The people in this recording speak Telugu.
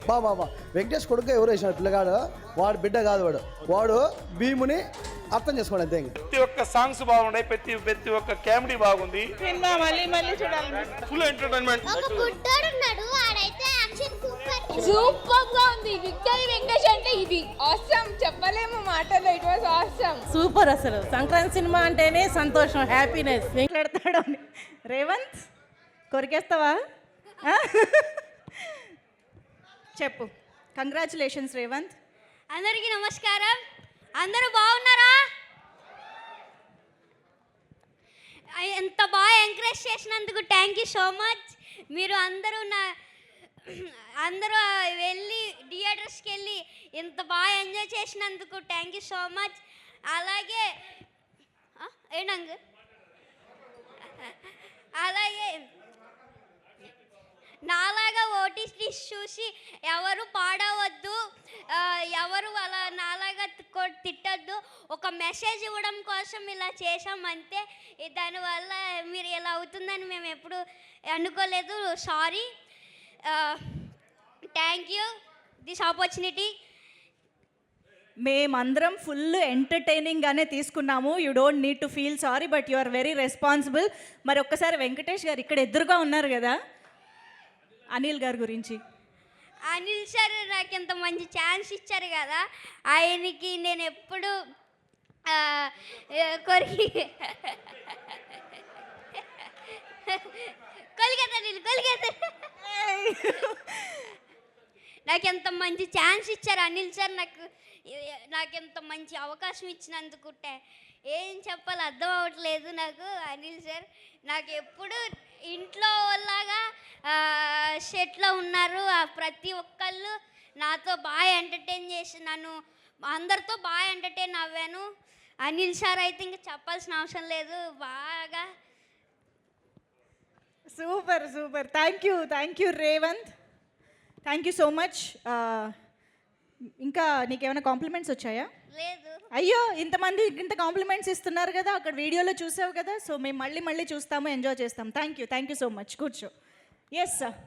బాబా వెంకటేష్ కొడుకు ఎవరు వేసినాడు పిల్లగాడు, వాడు బిడ్డ కాదు, వాడు భీముని అర్థం చేసుకోండి అంతే. ప్రతి ఒక్క సాంగ్స్ బాగున్నాయి, ప్రతి ఒక్క కామెడీ బాగుంది. సినిమా మళ్ళీ మళ్ళీ చూడాలి. Full entertainment. సూపర్ గా ఉంది. విక్టరీ వెంకటేష్ అంటే ఇది ఆసమ్, చెప్పలేము మాటల్లో. It was awesome, super. అసలు సంక్రాంతి సినిమా అంటేనే సంతోషం, హ్యాపీనెస్. మాట్లాడతాడు రేవంత్, కొరికేస్తావా? చెప్పు. కంగ్రాచులేషన్స్ రేవంత్. అందరికీ నమస్కారం. అందరూ బాగున్నారా? ఎంత బాగా ఎంకరేజ్ చేసినందుకు థ్యాంక్ యూ సో మచ్. మీరు అందరూ వెళ్ళి థియేటర్స్కి వెళ్ళి ఇంత బాగా ఎంజాయ్ చేసినందుకు థ్యాంక్ యూ సో మచ్. అలాగే అలాగే నాలాగా ఓటీటీస్ చూసి ఎవరు పాడవద్దు, ఎవరు అలా నాలాగా తిట్టద్దు. ఒక మెసేజ్ ఇవ్వడం కోసం ఇలా చేసాం అంతే. దానివల్ల మీరు ఇలా అవుతుందని మేము ఎప్పుడు అనుకోలేదు. Sorry. Thank you this opportunity. మేమందరం ఫుల్ ఎంటర్టైనింగ్గానే తీసుకున్నాము. You don't need to feel sorry, but you are very responsible. మరి ఒక్కసారి వెంకటేష్ గారు ఇక్కడ ఎదురుగా ఉన్నారు కదా, అనిల్ గారి గురించి. అనిల్ సార్ నాకు ఇంత మంచి ఛాన్స్ ఇచ్చారు కదా, ఆయనకి నేను ఎప్పుడు నాకు ఎంత మంచి ఛాన్స్ ఇచ్చారు అనిల్ సార్. నాకు ఎంత మంచి అవకాశం ఇచ్చినందుకు ఏం చెప్పాలి అర్థం అవ్వట్లేదు నాకు. అనిల్ సార్ నాకు ఎప్పుడు ఇంట్లో లాగా సెట్లో ఉన్నారు. ప్రతి ఒక్కళ్ళు నాతో బాగా ఎంటర్టైన్ చేసి నన్ను అందరితో బాగా ఎంటర్టైన్ అవ్వాను. అనిల్ సార్ అయితే ఇంకా చెప్పాల్సిన అవసరం లేదు. బాగా super super. Thank you Revanth. Thank you so much. ఇంకా నీకేమైనా కాంప్లిమెంట్స్ వచ్చాయా? లేదు. అయ్యో, ఇంతమంది ఇంత కాంప్లిమెంట్స్ ఇస్తున్నారు కదా, అక్కడ వీడియోలో చూసావు కదా. సో మేము మళ్ళీ చూస్తాము, ఎంజాయ్ చేస్తాం. Thank you so much. కూర్చో. Yes sir.